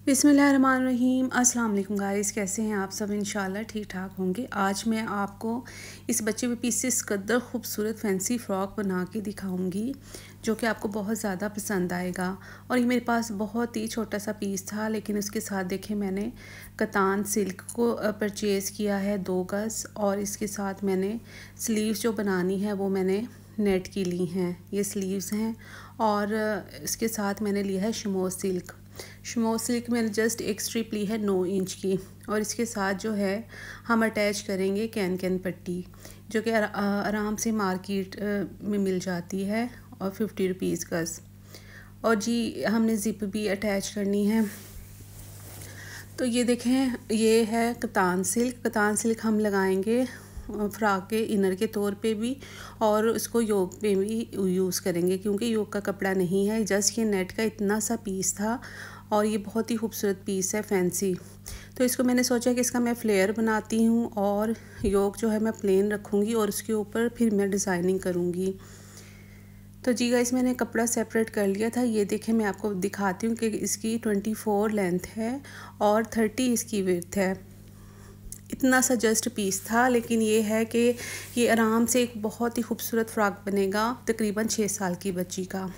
बिस्मिल्लाहिर्रहमानिर्रहीम। अस्सलाम वालेकुम गाइस, कैसे हैं आप सब? इंशाल्लाह ठीक ठाक होंगे। आज मैं आपको इस बच्चे पे पीसेस कदर खूबसूरत फैंसी फ़्रॉक बना के दिखाऊंगी जो कि आपको बहुत ज़्यादा पसंद आएगा। और ये मेरे पास बहुत ही छोटा सा पीस था, लेकिन उसके साथ देखें मैंने कतान सिल्क को परचेज़ किया है 2 गज़, और इसके साथ मैंने स्लीव्स जो बनानी है वो मैंने नेट की ली हैं। ये स्लीव्स हैं और इसके साथ मैंने लिया है शमो सिल्क मैंने जस्ट एक स्ट्रिप ली है 9 इंच की, और इसके साथ जो है हम अटैच करेंगे कैन पट्टी जो कि आराम से मार्केट में मिल जाती है और 50 रुपीज़ गज़। और जी हमने ज़िप भी अटैच करनी है। तो ये देखें, ये है कतान सिल्क हम लगाएंगे फ्रॉक के इनर के तौर पे भी, और इसको योग पे भी यूज़ करेंगे क्योंकि योग का कपड़ा नहीं है। जस्ट ये नेट का इतना सा पीस था और ये बहुत ही खूबसूरत पीस है फैंसी। तो इसको मैंने सोचा कि इसका मैं फ्लेयर बनाती हूँ और योग जो है मैं प्लेन रखूँगी और उसके ऊपर फिर मैं डिज़ाइनिंग करूँगी। तो जी गाइस, मैंने कपड़ा सेपरेट कर लिया था। ये देखें, मैं आपको दिखाती हूँ कि इसकी 24 लेंथ है और 30 इसकी विड्थ है। इतना सा जस्ट पीस था, लेकिन ये है कि ये आराम से एक बहुत ही खूबसूरत फ़्रॉक बनेगा तकरीबन 6 साल की बच्ची का।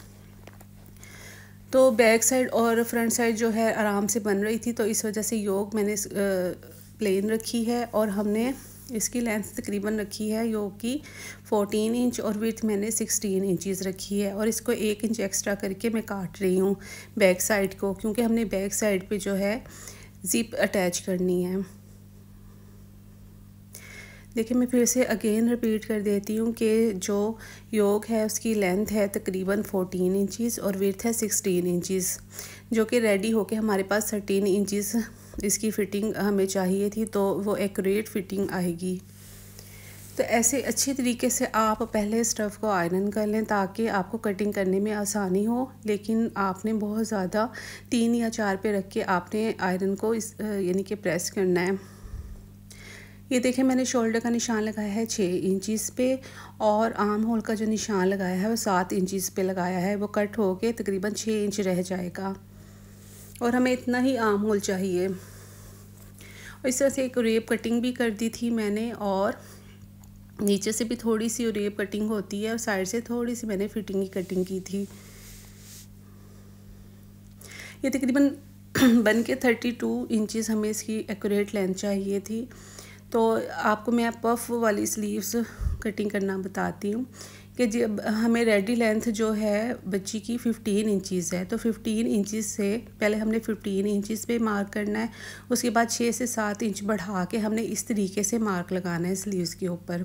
तो बैक साइड और फ्रंट साइड जो है आराम से बन रही थी, तो इस वजह से योग मैंने प्लेन रखी है और हमने इसकी लेंथ तकरीबन रखी है योग की 14 इंच और विड्थ मैंने 16 इंचज़ रखी है। और इसको 1 इंच एक्स्ट्रा करके मैं काट रही हूँ बैक साइड को, क्योंकि हमने बैक साइड पे जो है ज़िप अटैच करनी है। देखिए, मैं फिर से अगेन रिपीट कर देती हूँ कि जो योग है उसकी लेंथ है तकरीबन 14 इंचज़ और विड्थ है 16 इंचज़, जो कि रेडी होके हमारे पास 13 इंचज़ इसकी फ़िटिंग हमें चाहिए थी, तो वो एक्यूरेट फ़िटिंग आएगी। तो ऐसे अच्छे तरीके से आप पहले स्टफ़ को आयरन कर लें ताकि आपको कटिंग करने में आसानी हो, लेकिन आपने बहुत ज़्यादा 3 या 4 पे रख के आपने आयरन को इस यानी कि प्रेस करना है। ये देखें, मैंने शोल्डर का निशान लगाया है 6 इंचज़ पे और आर्म होल का जो निशान लगाया है वो 7 इंचज़ पे लगाया है। वो कट हो के तकरीबन 6 इंच रह जाएगा और हमें इतना ही आर्म होल चाहिए। और इस तरह से एक रेप कटिंग भी कर दी थी मैंने, और नीचे से भी थोड़ी सी रेप कटिंग होती है और साइड से थोड़ी सी मैंने फिटिंग की कटिंग की थी। ये तकरीबन बन के 32 इंचज़ हमें इसकी एक्यूरेट लेंथ चाहिए थी। तो आपको मैं पफ वाली स्लीव्स कटिंग करना बताती हूँ कि जब हमें रेडी लेंथ जो है बच्ची की 15 इंचज़ है, तो 15 इंचज़ से पहले हमने 15 इंचज़ पे मार्क करना है। उसके बाद 6 से 7 इंच बढ़ा के हमने इस तरीके से मार्क लगाना है स्लीव्स के ऊपर।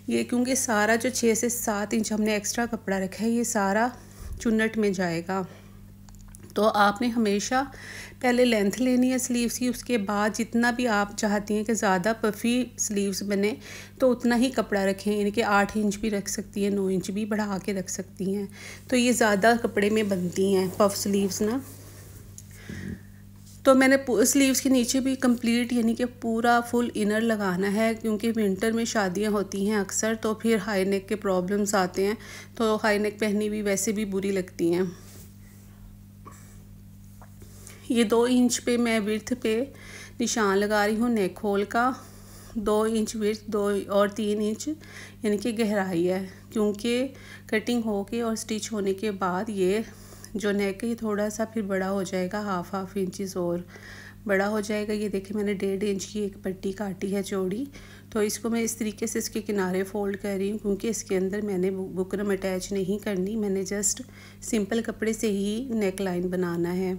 ये क्योंकि सारा जो 6 से 7 इंच हमने एक्स्ट्रा कपड़ा रखा है ये सारा चुन्नट में जाएगा। तो आपने हमेशा पहले लेंथ लेनी है स्लीव्स की, उसके बाद जितना भी आप चाहती हैं कि ज़्यादा पफ़ी स्लीव्स बने तो उतना ही कपड़ा रखें, यानी कि 8 इंच भी रख सकती हैं, 9 इंच भी बढ़ा के रख सकती हैं। तो ये ज़्यादा कपड़े में बनती हैं पफ़ स्लीव्स ना। तो मैंने स्लीव्स के नीचे भी कंप्लीट यानी कि पूरा फुल इनर लगाना है, क्योंकि विंटर में शादियां होती हैं अक्सर, तो फिर हाई नेक के प्रॉब्लम्स आते हैं, तो हाई नेक पहनी भी वैसे भी बुरी लगती हैं। ये 2 इंच पे मैं विड्थ पे निशान लगा रही हूँ नेक होल का। 2 इंच विड्थ, 2 और 3 इंच यानी कि गहराई है, क्योंकि कटिंग हो के और स्टिच होने के बाद ये जो नेक है ये थोड़ा सा फिर बड़ा हो जाएगा, हाफ इंचज़ और बड़ा हो जाएगा। ये देखिए, मैंने 1.5 इंच की एक पट्टी काटी है चौड़ी, तो इसको मैं इस तरीके से इसके किनारे फोल्ड कर रही हूँ, क्योंकि इसके अंदर मैंने बुकरम अटैच नहीं करनी, मैंने जस्ट सिंपल कपड़े से ही नेक लाइन बनाना है।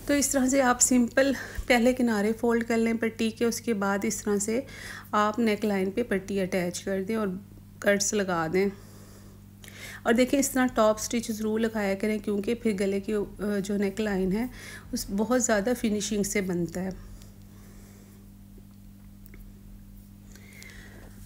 तो इस तरह से आप सिंपल पहले किनारे फ़ोल्ड कर लें पट्टी के, उसके बाद इस तरह से आप नेक लाइन पे पट्टी अटैच कर दें और कट्स लगा दें। और देखें, इस तरह टॉप स्टिच ज़रूर लगाया करें, क्योंकि फिर गले की जो नेक लाइन है उस बहुत ज़्यादा फिनिशिंग से बनता है।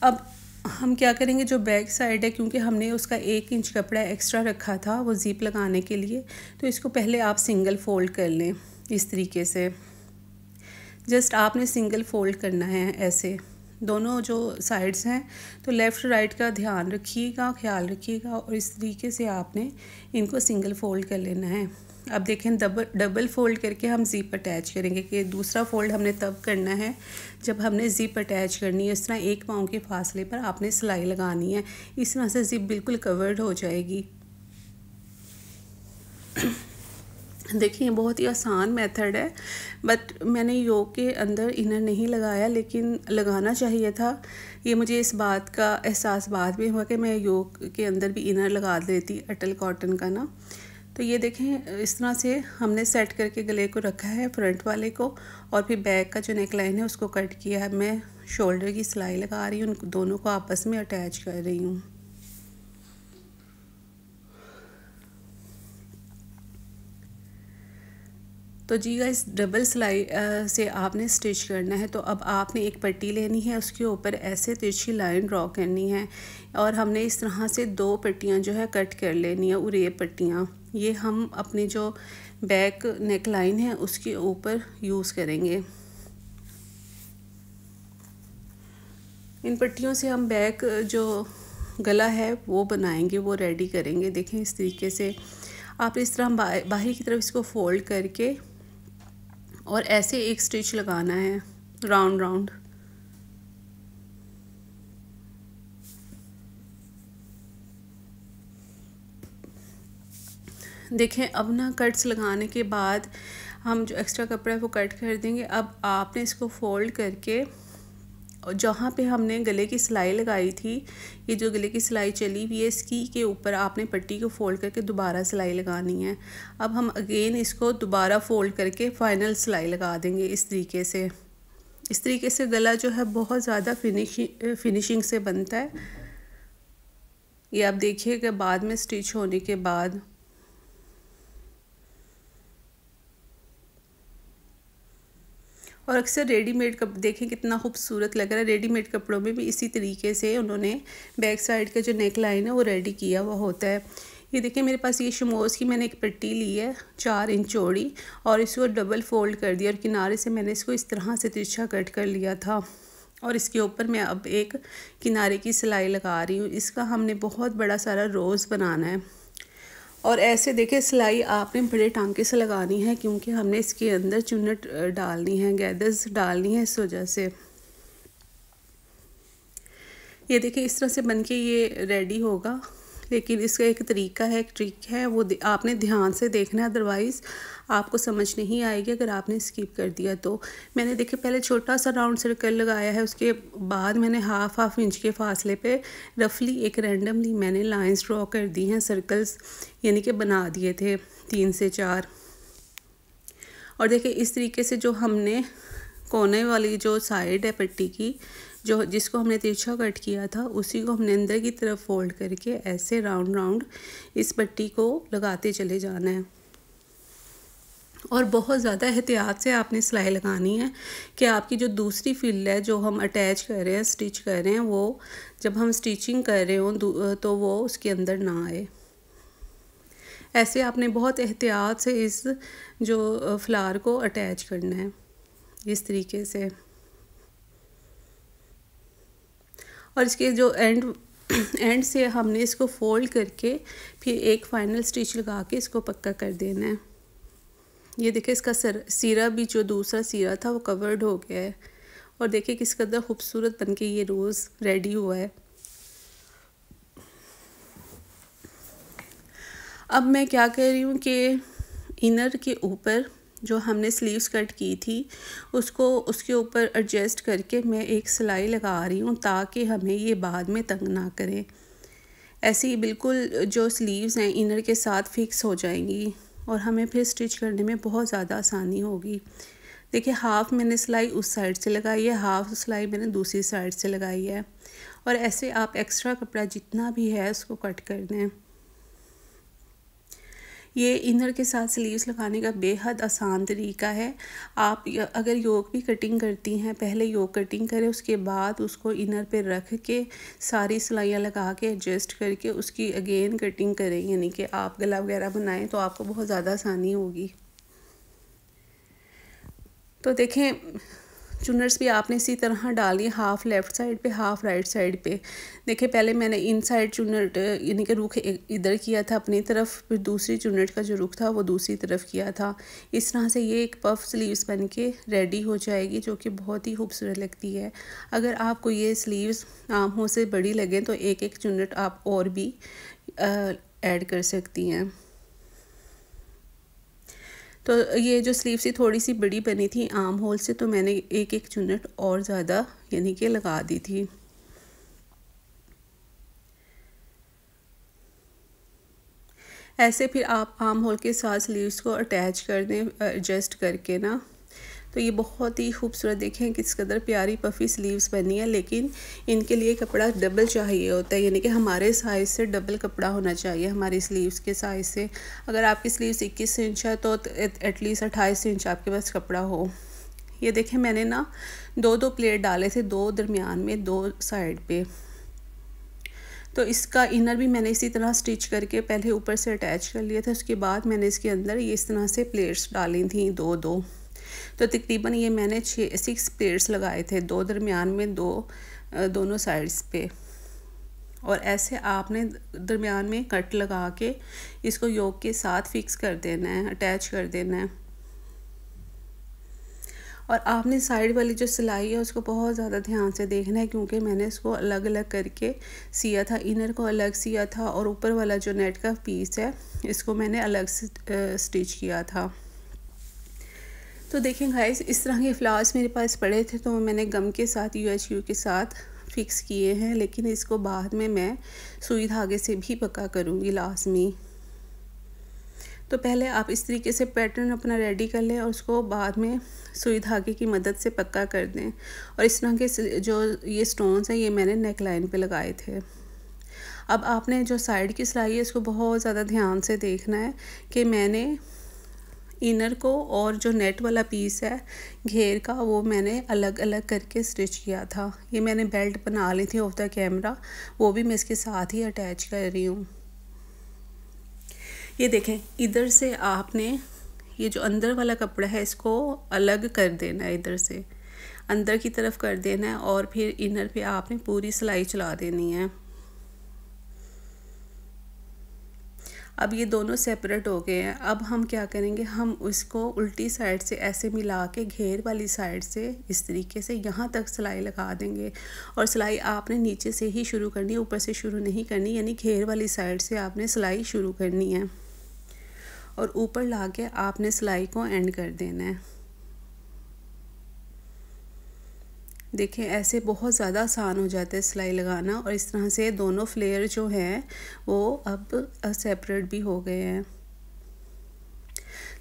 अब हम क्या करेंगे, जो बैक साइड है क्योंकि हमने उसका 1 इंच कपड़ा एक्स्ट्रा रखा था वो ज़िप लगाने के लिए, तो इसको पहले आप सिंगल फ़ोल्ड कर लें इस तरीके से। जस्ट आपने सिंगल फ़ोल्ड करना है ऐसे दोनों जो साइड्स हैं, तो लेफ़्ट राइट का ध्यान रखिएगा, ख्याल रखिएगा। और इस तरीके से आपने इनको सिंगल फ़ोल्ड कर लेना है। अब देखें डबल फ़ोल्ड करके हम ज़िप अटैच करेंगे, कि दूसरा फ़ोल्ड हमने तब करना है जब हमने ज़िप अटैच करनी है। इस तरह 1 पाँव के फासले पर आपने सिलाई लगानी है। इस तरह से ज़िप बिल्कुल कवर्ड हो जाएगी। देखिए बहुत ही आसान मेथड है, बट मैंने योग के अंदर इनर नहीं लगाया, लेकिन लगाना चाहिए था। ये मुझे इस बात का एहसास बाद में हुआ कि मैं योग के अंदर भी इनर लगा देती अटल कॉटन का ना। तो ये देखें इस तरह से हमने सेट करके गले को रखा है, फ्रंट वाले को, और फिर बैक का जो नेक लाइन है उसको कट किया है। मैं शोल्डर की सिलाई लगा रही हूँ, उन दोनों को आपस में अटैच कर रही हूँ। तो जी गाइस, डबल सिलाई से आपने स्टिच करना है। तो अब आपने एक पट्टी लेनी है, उसके ऊपर ऐसे तिरछी लाइन ड्रॉ करनी है, और हमने इस तरह से 2 पट्टियाँ जो है कट कर लेनी है, उरेब पट्टियाँ। ये हम अपनी जो बैक नेक लाइन है उसके ऊपर यूज़ करेंगे। इन पट्टियों से हम बैक जो गला है वो बनाएंगे, वो रेडी करेंगे। देखें इस तरीके से आप इस तरह बाहर की तरफ इसको फोल्ड करके और ऐसे एक स्टिच लगाना है राउंड राउंड। देखें अब ना कट्स लगाने के बाद हम जो एक्स्ट्रा कपड़ा है वो कट कर देंगे। अब आपने इसको फोल्ड करके जहाँ पे हमने गले की सिलाई लगाई थी, ये जो गले की सिलाई चली हुई है, इसकी के ऊपर आपने पट्टी को फोल्ड करके दोबारा सिलाई लगानी है। अब हम अगेन इसको दोबारा फोल्ड करके फाइनल सिलाई लगा देंगे इस तरीके से। इस तरीके से गला जो है बहुत ज़्यादा फिनिशिंग से बनता है। ये आप देखिएगा बाद में स्टिच होने के बाद। और अक्सर रेडीमेड देखें कितना खूबसूरत लग रहा है। रेडीमेड कपड़ों में भी इसी तरीके से उन्होंने बैक साइड का जो नेक लाइन है वो रेडी किया हुआ होता है। ये देखिए मेरे पास ये शमोज़ की मैंने एक पट्टी ली है 4 इंच चौड़ी, और इसको डबल फोल्ड कर दिया, और किनारे से मैंने इसको इस तरह से तिरछा कट कर लिया था। और इसके ऊपर मैं अब एक किनारे की सिलाई लगा रही हूँ। इसका हमने बहुत बड़ा सारा रोज़ बनाना है। और ऐसे देखिए सिलाई आपने बड़े टांके से लगानी है, क्योंकि हमने इसके अंदर चुन्नट डालनी है, गैदर्स डालनी है। इस वजह से ये देखिए इस तरह से बनके ये रेडी होगा। लेकिन इसका एक तरीका है, एक ट्रिक है, वो आपने ध्यान से देखना है, अदरवाइज़ आपको समझ नहीं आएगी अगर आपने स्किप कर दिया तो। मैंने देखिए पहले छोटा सा राउंड सर्कल लगाया है, उसके बाद मैंने हाफ इंच के फासले पे रफली एक रैंडमली मैंने लाइंस ड्रॉ कर दी हैं, सर्कल्स यानी कि बना दिए थे 3 से 4। और देखिए इस तरीके से जो हमने कोने वाली जो साइड है पट्टी की, जो जिसको हमने तिरछा कट किया था, उसी को हमने अंदर की तरफ फोल्ड करके ऐसे राउंड राउंड इस पट्टी को लगाते चले जाना है। और बहुत ज़्यादा एहतियात से आपने सिलाई लगानी है कि आपकी जो दूसरी फिल है जो हम अटैच कर रहे हैं, स्टिच कर रहे हैं, वो जब हम स्टिचिंग कर रहे हों तो वो उसके अंदर ना आए। ऐसे आपने बहुत एहतियात से इस जो फ्लावर को अटैच करना है इस तरीके से। और इसके जो एंड से हमने इसको फोल्ड करके फिर एक फाइनल स्टिच लगा के इसको पक्का कर देना है। ये देखिए इसका सिरा भी जो दूसरा सिरा था वो कवर्ड हो गया है। और देखिए किस कदर खूबसूरत बनके ये रोज़ रेडी हुआ है। अब मैं क्या कर रही हूँ कि इनर के ऊपर जो हमने स्लीव्स कट की थी उसको उसके ऊपर एडजस्ट करके मैं एक सिलाई लगा रही हूँ, ताकि हमें ये बाद में तंग ना करें। ऐसे ही बिल्कुल जो स्लीव्स हैं इनर के साथ फिक्स हो जाएंगी और हमें फिर स्टिच करने में बहुत ज़्यादा आसानी होगी। देखिए हाफ़ मैंने सिलाई उस साइड से लगाई है, हाफ़ सिलाई मैंने दूसरी साइड से लगाई है। और ऐसे आप एक्स्ट्रा कपड़ा जितना भी है उसको कट कर दें। ये इनर के साथ स्लीव्स लगाने का बेहद आसान तरीका है। आप अगर योक भी कटिंग करती हैं, पहले योक कटिंग करें, उसके बाद उसको इनर पे रख के सारी सिलाइयाँ लगा के एडजस्ट करके उसकी अगेन कटिंग करें, यानी कि आप गला वगैरह बनाएं तो आपको बहुत ज़्यादा आसानी होगी। तो देखें चुनर्स भी आपने इसी तरह डाली, हाफ़ लेफ़्ट साइड पे हाफ़ राइट साइड पे। देखिए पहले मैंने इन साइड चुन्नट यानी कि रुख इधर किया था अपनी तरफ, फिर दूसरी चुन्नट का जो रुख था वो दूसरी तरफ किया था। इस तरह से ये एक पफ स्लीव्स बन के रेडी हो जाएगी, जो कि बहुत ही खूबसूरत लगती है। अगर आपको ये स्लीव्स आँखों से बड़ी लगें तो एक एक चुन्नट आप और भी ऐड कर सकती हैं। तो ये जो स्लीव्स थी थोड़ी सी बड़ी बनी थी आर्म होल से, तो मैंने एक एक चुन्नट और ज़्यादा यानी कि लगा दी थी। ऐसे फिर आप आर्म होल के साथ स्लीव्स को अटैच कर दें एडजस्ट करके ना। तो ये बहुत ही खूबसूरत, देखें किस कदर प्यारी पफ़ी स्लीव्स बनी है। लेकिन इनके लिए कपड़ा डबल चाहिए होता है, यानी कि हमारे साइज़ से डबल कपड़ा होना चाहिए हमारी स्लीव्स के साइज़ से। अगर आपकी स्लीव्स 21 इंच है तो एटलीस्ट 28 इंच आपके पास कपड़ा हो। ये देखें मैंने ना दो प्लेट डाले थे, दो दरमियान में, दो साइड पे। तो इसका इनर भी मैंने इसी तरह स्टिच करके पहले ऊपर से अटैच कर लिया था। उसके बाद मैंने इसके अंदर ये इस तरह से प्लेट्स डाली थी, दो तो तकरीबन ये मैंने 6 प्लेट्स लगाए थे, दो दरमियान में, दोनों साइड्स पे। और ऐसे आपने दरमियान में कट लगा के इसको योक के साथ फिक्स कर देना है, अटैच कर देना है। और आपने साइड वाली जो सिलाई है उसको बहुत ज़्यादा ध्यान से देखना है, क्योंकि मैंने इसको अलग अलग करके सिया था। इनर को अलग सिया था और ऊपर वाला जो नेट का पीस है इसको मैंने अलग से स्टिच किया था। तो देखें गाइस, इस तरह के फ्लावर्स मेरे पास पड़े थे तो मैंने गम के साथ UHU के साथ फिक्स किए हैं, लेकिन इसको बाद में मैं सुई धागे से भी पक्का करूँगी लाजमी। तो पहले आप इस तरीके से पैटर्न अपना रेडी कर लें और उसको बाद में सुई धागे की मदद से पक्का कर दें। और इस तरह के जो ये स्टोन्स हैं ये मैंने नेक लाइन पे लगाए थे। अब आपने जो साइड की सिलाई है इसको बहुत ज़्यादा ध्यान से देखना है कि मैंने इनर को और जो नेट वाला पीस है घेर का वो मैंने अलग अलग करके स्टिच किया था। ये मैंने बेल्ट बना ली थी ऑफ द कैमरा, वो भी मैं इसके साथ ही अटैच कर रही हूँ। ये देखें, इधर से आपने ये जो अंदर वाला कपड़ा है इसको अलग कर देना है, इधर से अंदर की तरफ कर देना है और फिर इनर पे आपने पूरी सिलाई चला देनी है। अब ये दोनों सेपरेट हो गए हैं। अब हम क्या करेंगे, हम उसको उल्टी साइड से ऐसे मिला के घेर वाली साइड से इस तरीके से यहाँ तक सिलाई लगा देंगे। और सिलाई आपने नीचे से ही शुरू करनी है, ऊपर से शुरू नहीं करनी, यानी घेर वाली साइड से आपने सिलाई शुरू करनी है और ऊपर ला के आपने सिलाई को एंड कर देना है। देखें ऐसे बहुत ज़्यादा आसान हो जाता है सिलाई लगाना। और इस तरह से दोनों फ्लेयर जो हैं वो अब सेपरेट भी हो गए हैं।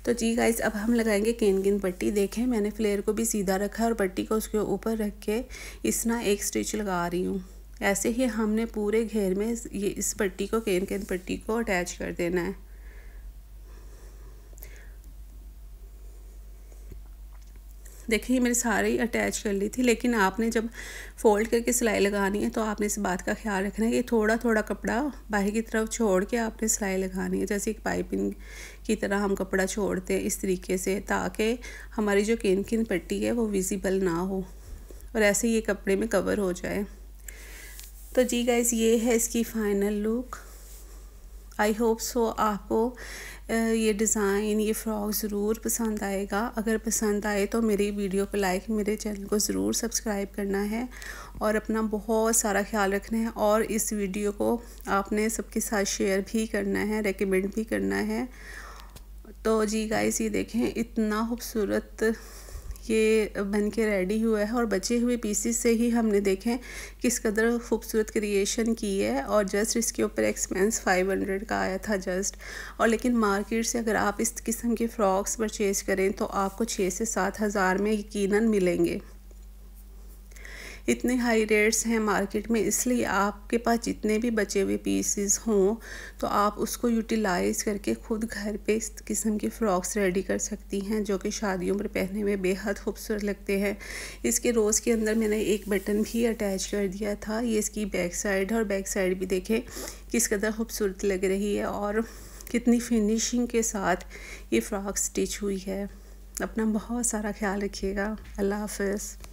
तो जी गाइस, अब हम लगाएंगे केनकिन पट्टी। देखें मैंने फ्लेयर को भी सीधा रखा और पट्टी को उसके ऊपर रख के इस तरह एक स्टिच लगा रही हूँ। ऐसे ही हमने पूरे घेर में ये इस पट्टी को, केनकिन पट्टी को अटैच कर देना है। देखिए मैंने सारी अटैच कर ली थी, लेकिन आपने जब फोल्ड करके सिलाई लगानी है तो आपने इस बात का ख्याल रखना है कि थोड़ा थोड़ा कपड़ा बाहर की तरफ छोड़ के आपने सिलाई लगानी है, जैसे एक पाइपिंग की तरह हम कपड़ा छोड़ते हैं इस तरीके से, ताकि हमारी जो केनकिन पट्टी है वो विजिबल ना हो और ऐसे ये कपड़े में कवर हो जाए। तो जी गाइस, ये है इसकी final look. I hope so आपको ये डिज़ाइन, ये फ़्रॉक ज़रूर पसंद आएगा। अगर पसंद आए तो मेरी वीडियो को लाइक, मेरे चैनल को ज़रूर सब्सक्राइब करना है और अपना बहुत सारा ख्याल रखना है। और इस वीडियो को आपने सबके साथ शेयर भी करना है, रेकमेंड भी करना है। तो जी गाइस, ये देखें इतना खूबसूरत ये बन के रेडी हुआ है और बचे हुए पीसेस से ही हमने देखें किस कदर खूबसूरत क्रिएशन की है। और जस्ट इसके ऊपर एक्सपेंस 500 का आया था जस्ट। और लेकिन मार्केट से अगर आप इस किस्म के फ़्रॉक्स परचेज़ करें तो आपको 6 से 7 हज़ार में यकीनन मिलेंगे। इतने हाई रेट्स हैं मार्केट में, इसलिए आपके पास जितने भी बचे हुए पीसेस हों तो आप उसको यूटिलाइज़ करके ख़ुद घर पे इस किस्म की फ़्रॉक्स रेडी कर सकती हैं, जो कि शादियों पर पहनने में बेहद खूबसूरत लगते हैं। इसके रोज़ के अंदर मैंने एक बटन भी अटैच कर दिया था। ये इसकी बैक साइड है और बैक साइड भी देखें किस कदर खूबसूरत लग रही है और कितनी फिनिशिंग के साथ ये फ़्रॉक स्टिच हुई है। अपना बहुत सारा ख्याल रखिएगा। अल्लाह हाफ़िज़।